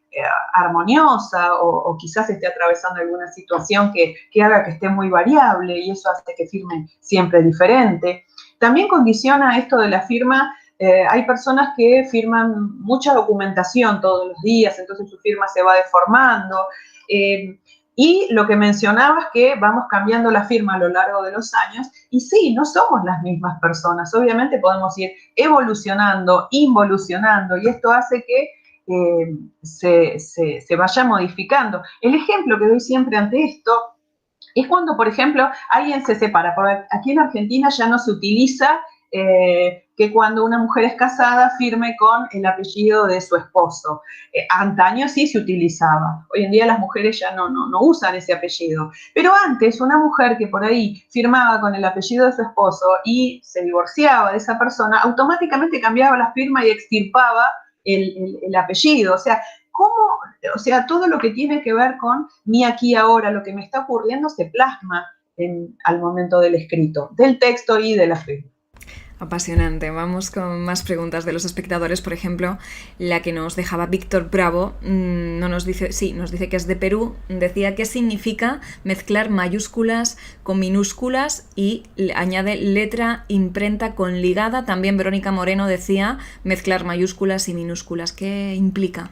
armoniosa o quizás esté atravesando alguna situación que haga que esté muy variable y eso hace que firme siempre diferente. También condiciona esto de la firma. Hay personas que firman mucha documentación todos los días, entonces su firma se va deformando. Y lo que mencionabas que vamos cambiando la firma a lo largo de los años, y sí, no somos las mismas personas. Obviamente podemos ir evolucionando, involucionando, y esto hace que se vaya modificando. El ejemplo que doy siempre ante esto es cuando, por ejemplo, alguien se separa. Porque aquí en Argentina ya no se utiliza que cuando una mujer es casada firme con el apellido de su esposo. Antaño sí se utilizaba. Hoy en día las mujeres ya no usan ese apellido. Pero antes una mujer que por ahí firmaba con el apellido de su esposo y se divorciaba de esa persona, automáticamente cambiaba la firma y extirpaba el apellido. O sea, ¿cómo? O sea, todo lo que tiene que ver con mi aquí y ahora, lo que me está ocurriendo, se plasma al momento del escrito, del texto y de la firma. Apasionante. Vamos con más preguntas de los espectadores. Por ejemplo, la que nos dejaba Víctor Bravo, nos dice que es de Perú. Decía qué significa mezclar mayúsculas con minúsculas y añade letra imprenta con ligada. También Verónica Moreno decía mezclar mayúsculas y minúsculas. ¿Qué implica?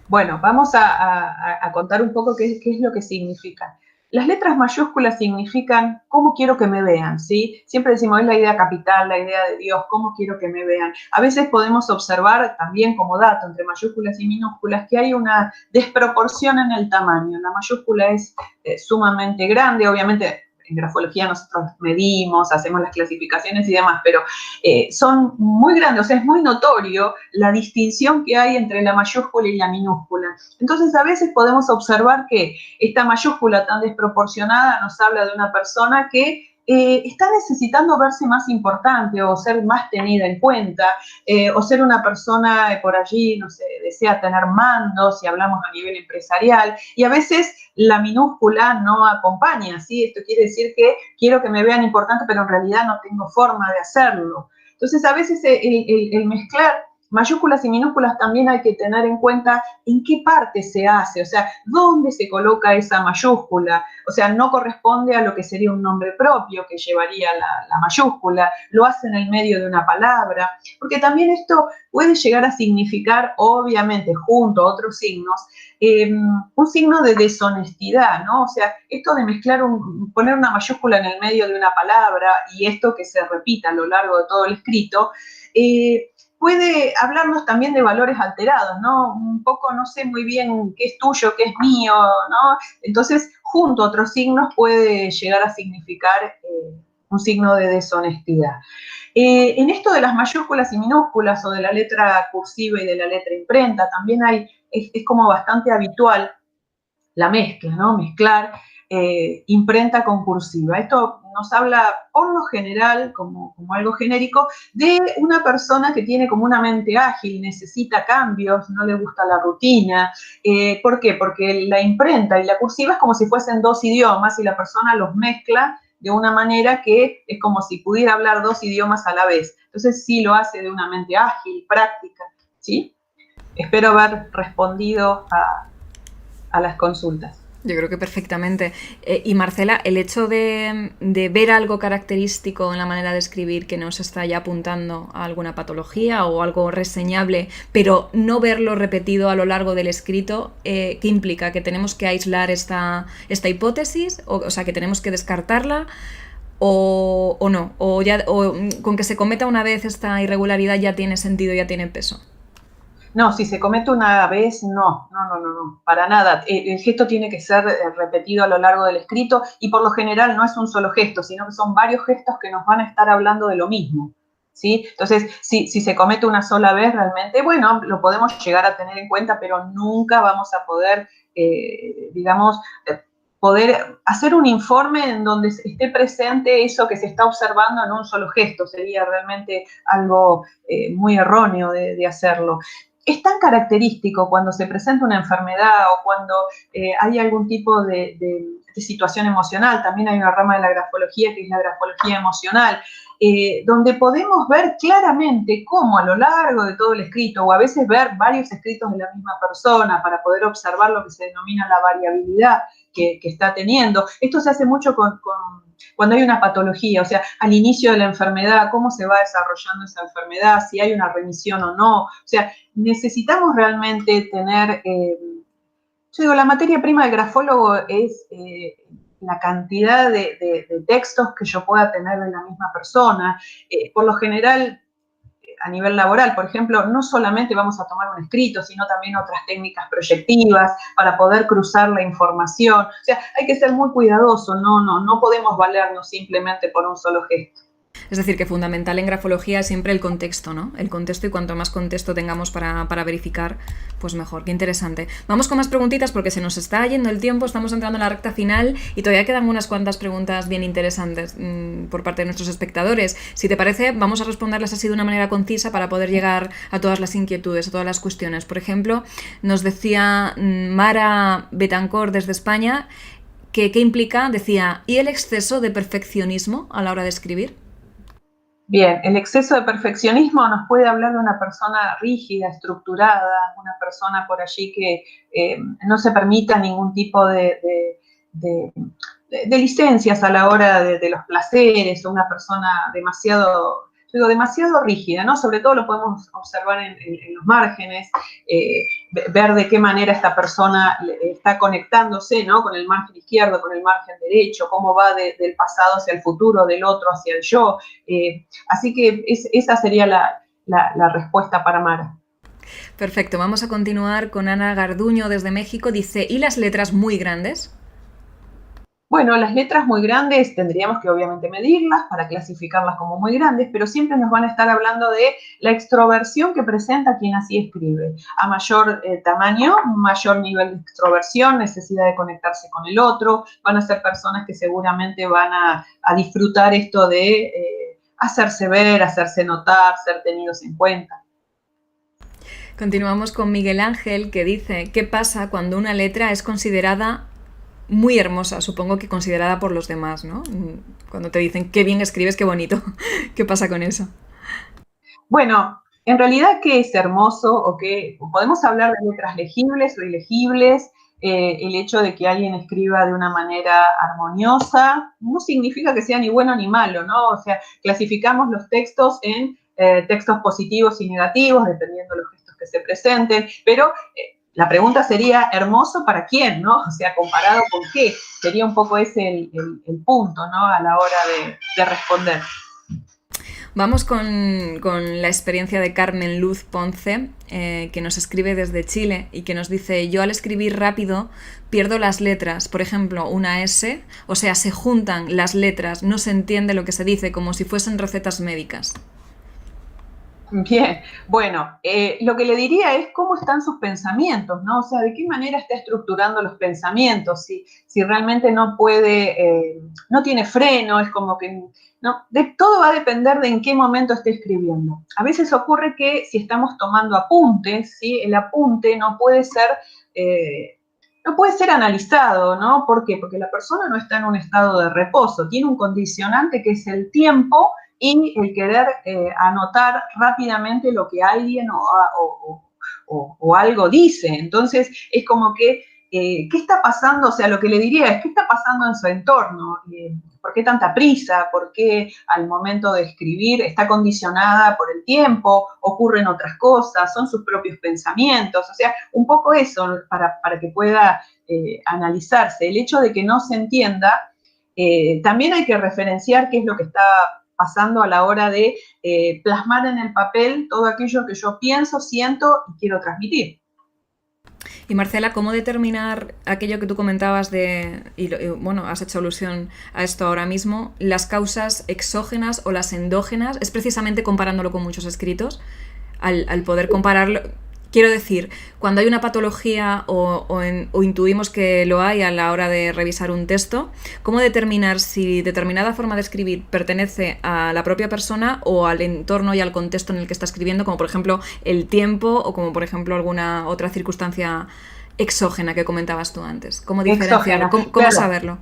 Bueno, vamos a contar un poco qué es lo que significa. Las letras mayúsculas significan cómo quiero que me vean, ¿sí? Siempre decimos, es la idea capital, la idea de Dios, cómo quiero que me vean. A veces podemos observar también como dato entre mayúsculas y minúsculas que hay una desproporción en el tamaño. La mayúscula es sumamente grande, obviamente. En grafología nosotros medimos, hacemos las clasificaciones y demás, pero son muy grandes, o sea, es muy notorio la distinción que hay entre la mayúscula y la minúscula. Entonces, a veces podemos observar que esta mayúscula tan desproporcionada nos habla de una persona que está necesitando verse más importante o ser más tenida en cuenta, o ser una persona por allí, no sé, desea tener mandos, si hablamos a nivel empresarial, y a veces la minúscula no acompaña, ¿sí? Esto quiere decir que quiero que me vean importante, pero en realidad no tengo forma de hacerlo. Entonces, a veces el mezclar mayúsculas y minúsculas también hay que tener en cuenta en qué parte se hace, o sea, dónde se coloca esa mayúscula. O sea, no corresponde a lo que sería un nombre propio que llevaría la mayúscula, lo hace en el medio de una palabra, porque también esto puede llegar a significar, obviamente, junto a otros signos, un signo de deshonestidad, ¿no? O sea, esto de mezclar, poner una mayúscula en el medio de una palabra y esto que se repita a lo largo de todo el escrito, puede hablarnos también de valores alterados, ¿no? Un poco no sé muy bien qué es tuyo, qué es mío, ¿no? Entonces, junto a otros signos puede llegar a significar un signo de deshonestidad. En esto de las mayúsculas y minúsculas o de la letra cursiva y de la letra imprenta, también es como bastante habitual la mezcla, ¿no? Mezclar imprenta con cursiva. Esto nos habla, por lo general, como algo genérico, de una persona que tiene como una mente ágil, necesita cambios, no le gusta la rutina. ¿Por qué? Porque la imprenta y la cursiva es como si fuesen dos idiomas y la persona los mezcla de una manera que es como si pudiera hablar dos idiomas a la vez. Entonces sí lo hace de una mente ágil, práctica, ¿sí? Espero haber respondido a las consultas. Yo creo que perfectamente. Y Marcela, el hecho de ver algo característico en la manera de escribir que nos está ya apuntando a alguna patología o algo reseñable, pero no verlo repetido a lo largo del escrito, ¿qué implica? ¿Que tenemos que aislar esta hipótesis? O sea, que tenemos que descartarla. O no, o con que se cometa una vez esta irregularidad ya tiene sentido, ya tiene peso. No, si se comete una vez, no, para nada. El gesto tiene que ser repetido a lo largo del escrito y por lo general no es un solo gesto, sino que son varios gestos que nos van a estar hablando de lo mismo. ¿Sí? Entonces, si se comete una sola vez, realmente, bueno, lo podemos llegar a tener en cuenta, pero nunca vamos a poder, digamos, poder hacer un informe en donde esté presente eso que se está observando en un solo gesto. Sería realmente algo muy erróneo de hacerlo. Es tan característico cuando se presenta una enfermedad o cuando hay algún tipo de situación emocional. También hay una rama de la grafología que es la grafología emocional, donde podemos ver claramente cómo a lo largo de todo el escrito, o a veces ver varios escritos de la misma persona para poder observar lo que se denomina la variabilidad que está teniendo. Esto se hace mucho cuando hay una patología, o sea, al inicio de la enfermedad, cómo se va desarrollando esa enfermedad, si hay una remisión o no. O sea, necesitamos realmente tener, yo digo, la materia prima del grafólogo es la cantidad de textos que yo pueda tener de la misma persona. Por lo general, a nivel laboral, por ejemplo, no solamente vamos a tomar un escrito, sino también otras técnicas proyectivas para poder cruzar la información. O sea, hay que ser muy cuidadoso, no podemos valernos simplemente por un solo gesto. Es decir, que fundamental en grafología es siempre el contexto, ¿no? El contexto, y cuanto más contexto tengamos para verificar, pues mejor. Qué interesante. Vamos con más preguntitas porque se nos está yendo el tiempo, estamos entrando en la recta final y todavía quedan unas cuantas preguntas bien interesantes por parte de nuestros espectadores. Si te parece, vamos a responderlas así de una manera concisa para poder llegar a todas las inquietudes, a todas las cuestiones. Por ejemplo, nos decía Mara Betancor desde España que ¿qué implica? Decía, ¿y el exceso de perfeccionismo a la hora de escribir? Bien, el exceso de perfeccionismo nos puede hablar de una persona rígida, estructurada, una persona por allí que no se permita ningún tipo de licencias a la hora de los placeres, o una persona demasiado, digo, demasiado rígida, ¿no? Sobre todo lo podemos observar en los márgenes, ver de qué manera esta persona está conectándose, ¿no? Con el margen izquierdo, con el margen derecho, cómo va del pasado hacia el futuro, del otro hacia el yo. Así que esa sería la respuesta para Mara. Perfecto, vamos a continuar con Ana Garduño desde México. Dice, ¿y las letras muy grandes? Bueno, las letras muy grandes tendríamos que obviamente medirlas para clasificarlas como muy grandes, pero siempre nos van a estar hablando de la extroversión que presenta quien así escribe. A mayor tamaño, mayor nivel de extroversión, necesidad de conectarse con el otro, van a ser personas que seguramente van a disfrutar esto de hacerse ver, hacerse notar, ser tenidos en cuenta. Continuamos con Miguel Ángel, que dice, ¿qué pasa cuando una letra es considerada muy hermosa? Supongo que considerada por los demás, ¿no? Cuando te dicen, qué bien escribes, qué bonito. ¿Qué pasa con eso? Bueno, en realidad, ¿qué es hermoso? O qué, podemos hablar de letras legibles o ilegibles. El hecho de que alguien escriba de una manera armoniosa no significa que sea ni bueno ni malo, ¿no? O sea, clasificamos los textos en textos positivos y negativos, dependiendo de los gestos que se presenten, pero la pregunta sería, ¿hermoso para quién, no? O sea, ¿comparado con qué? Sería un poco ese el punto, ¿no? A la hora de responder. Vamos con la experiencia de Carmen Luz Ponce, que nos escribe desde Chile y que nos dice, yo al escribir rápido pierdo las letras, por ejemplo, una S, o sea, se juntan las letras, no se entiende lo que se dice, como si fuesen recetas médicas. Bien, bueno, lo que le diría es cómo están sus pensamientos, ¿no? O sea, de qué manera está estructurando los pensamientos, si realmente no puede, no tiene freno, es como que, no, todo va a depender de en qué momento esté escribiendo. A veces ocurre que si estamos tomando apuntes, ¿sí? El apunte no puede ser analizado, ¿no? ¿Por qué? Porque la persona no está en un estado de reposo, tiene un condicionante que es el tiempo y el querer anotar rápidamente lo que alguien o algo dice. Entonces, es como que ¿qué está pasando? O sea, lo que le diría es, ¿qué está pasando en su entorno? ¿Por qué tanta prisa? ¿Por qué al momento de escribir está condicionada por el tiempo? ¿Ocurren otras cosas? ¿Son sus propios pensamientos? O sea, un poco eso para que pueda analizarse. El hecho de que no se entienda, también hay que referenciar qué es lo que está pasando a la hora de plasmar en el papel todo aquello que yo pienso, siento y quiero transmitir. Y Marcela, ¿cómo determinar aquello que tú comentabas bueno, has hecho alusión a esto ahora mismo, las causas exógenas o las endógenas? Es precisamente comparándolo con muchos escritos, al poder compararlo. Quiero decir, cuando hay una patología o intuimos que lo hay a la hora de revisar un texto, ¿cómo determinar si determinada forma de escribir pertenece a la propia persona o al entorno y al contexto en el que está escribiendo, como por ejemplo el tiempo o como por ejemplo alguna otra circunstancia exógena que comentabas tú antes? ¿Cómo diferenciarlo? ¿Cómo claro. Saberlo?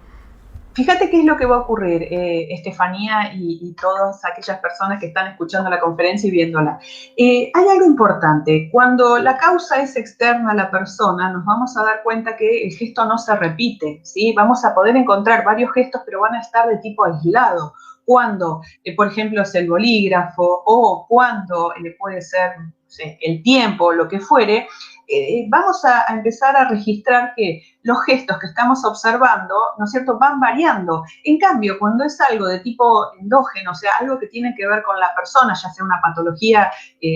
Fíjate qué es lo que va a ocurrir, Estefanía y todas aquellas personas que están escuchando la conferencia y viéndola. Hay algo importante. Cuando la causa es externa a la persona, nos vamos a dar cuenta que el gesto no se repite, ¿sí? Vamos a poder encontrar varios gestos, pero van a estar de tipo aislado. Cuando, por ejemplo, es el bolígrafo o cuando puede ser, no sé, el tiempo, lo que fuere, vamos a empezar a registrar que los gestos que estamos observando, ¿no es cierto?, van variando. En cambio, cuando es algo de tipo endógeno, o sea, algo que tiene que ver con la persona, ya sea una patología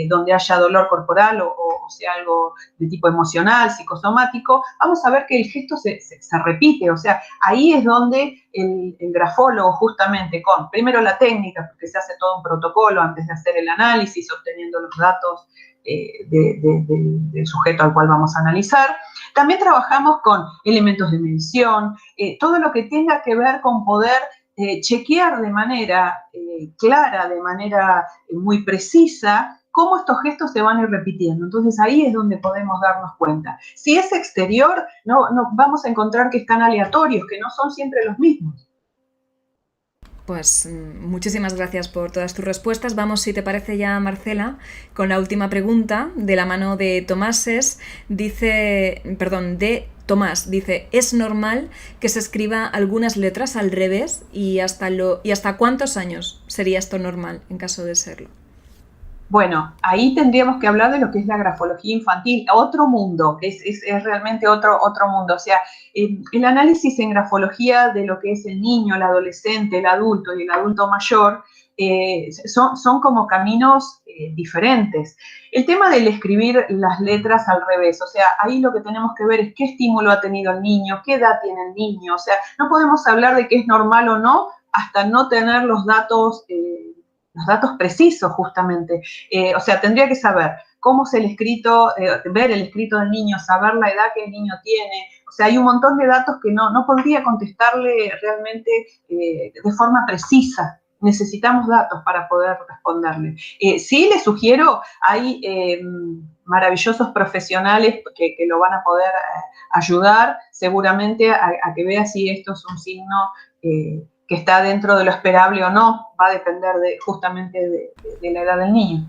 donde haya dolor corporal o sea algo de tipo emocional, psicosomático, vamos a ver que el gesto se repite. O sea, ahí es donde el grafólogo, justamente con, primero la técnica, porque se hace todo un protocolo antes de hacer el análisis, obteniendo los datos del sujeto al cual vamos a analizar. También trabajamos con elementos de medición, todo lo que tenga que ver con poder chequear de manera clara, de manera muy precisa, cómo estos gestos se van a ir repitiendo. Entonces ahí es donde podemos darnos cuenta. Si es exterior, no vamos a encontrar que están aleatorios, que no son siempre los mismos. Pues muchísimas gracias por todas tus respuestas. Vamos, si te parece ya, Marcela, con la última pregunta de la mano de Tomáses. De Tomás, dice, ¿es normal que se escriba algunas letras al revés y hasta cuántos años sería esto normal en caso de serlo? Bueno, ahí tendríamos que hablar de lo que es la grafología infantil, otro mundo, es realmente otro mundo. O sea, el análisis en grafología de lo que es el niño, el adolescente, el adulto y el adulto mayor son como caminos diferentes. El tema del escribir las letras al revés, o sea, ahí lo que tenemos que ver es qué estímulo ha tenido el niño, qué edad tiene el niño. O sea, no podemos hablar de que es normal o no hasta no tener los datos precisos, justamente. O sea, tendría que saber cómo es el escrito, ver el escrito del niño, saber la edad que el niño tiene. O sea, hay un montón de datos que no podría contestarle realmente de forma precisa. Necesitamos datos para poder responderle. Sí, le sugiero, hay maravillosos profesionales que lo van a poder ayudar seguramente a que vea si esto es un signo que está dentro de lo esperable o no, va a depender justamente de la edad del niño.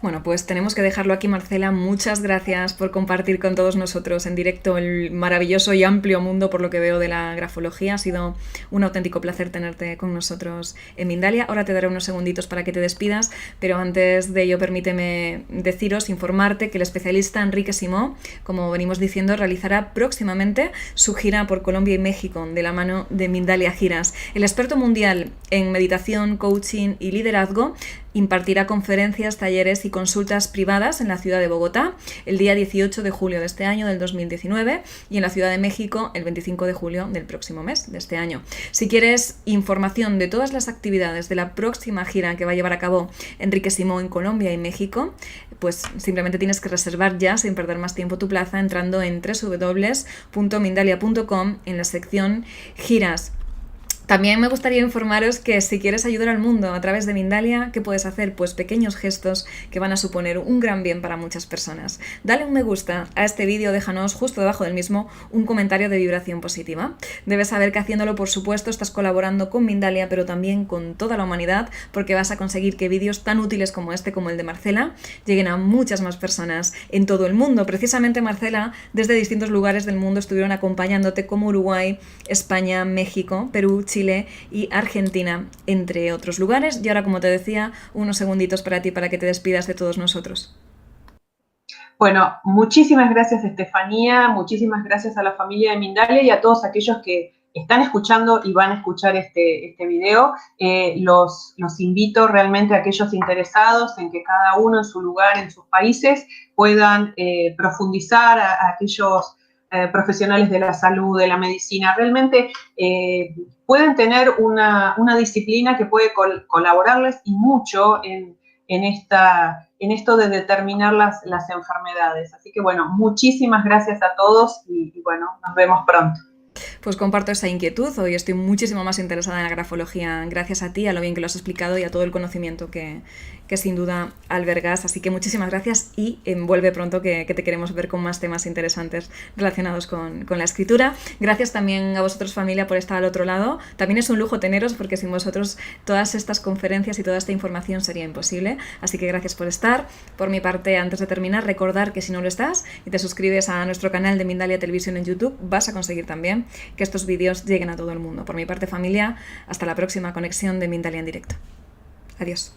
Bueno, pues tenemos que dejarlo aquí, Marcela. Muchas gracias por compartir con todos nosotros en directo el maravilloso y amplio mundo, por lo que veo, de la grafología. Ha sido un auténtico placer tenerte con nosotros en Mindalia. Ahora te daré unos segunditos para que te despidas, pero antes de ello permíteme informarte que el especialista Enrique Simó, como venimos diciendo, realizará próximamente su gira por Colombia y México de la mano de Mindalia Giras. El experto mundial en meditación, coaching y liderazgo impartirá conferencias, talleres y consultas privadas en la ciudad de Bogotá el día 18 de julio de este año, del 2019, y en la Ciudad de México el 25 de julio del próximo mes de este año. Si quieres información de todas las actividades de la próxima gira que va a llevar a cabo Enrique Simó en Colombia y México, pues simplemente tienes que reservar ya, sin perder más tiempo, tu plaza entrando en www.mindalia.com en la sección giras. También me gustaría informaros que si quieres ayudar al mundo a través de Mindalia, ¿qué puedes hacer? Pues pequeños gestos que van a suponer un gran bien para muchas personas. Dale un me gusta a este vídeo, déjanos justo debajo del mismo un comentario de vibración positiva. Debes saber que haciéndolo, por supuesto, estás colaborando con Mindalia, pero también con toda la humanidad, porque vas a conseguir que vídeos tan útiles como este, como el de Marcela, lleguen a muchas más personas en todo el mundo. Precisamente, Marcela, desde distintos lugares del mundo estuvieron acompañándote, como Uruguay, España, México, Perú, Chile y Argentina, entre otros lugares. Y ahora, como te decía, unos segunditos para ti, para que te despidas de todos nosotros. Bueno, muchísimas gracias, Estefanía, muchísimas gracias a la familia de Mindalia y a todos aquellos que están escuchando y van a escuchar este video. Los invito realmente a aquellos interesados en que cada uno en su lugar, en sus países, puedan profundizar a aquellos profesionales de la salud, de la medicina. Realmente pueden tener una disciplina que puede colaborarles y mucho en esto de determinar las enfermedades. Así que bueno, muchísimas gracias a todos y bueno, nos vemos pronto. Pues comparto esa inquietud. Hoy estoy muchísimo más interesada en la grafología gracias a ti, a lo bien que lo has explicado y a todo el conocimiento que sin duda albergas. Así que muchísimas gracias y vuelve pronto, que te queremos ver con más temas interesantes relacionados con la escritura. Gracias también a vosotros, familia, por estar al otro lado. También es un lujo teneros, porque sin vosotros todas estas conferencias y toda esta información sería imposible. Así que gracias por estar. Por mi parte, antes de terminar, recordar que si no lo estás y te suscribes a nuestro canal de Mindalia Televisión en YouTube, vas a conseguir también que estos vídeos lleguen a todo el mundo. Por mi parte, familia, hasta la próxima conexión de Mindalia en directo. Adiós.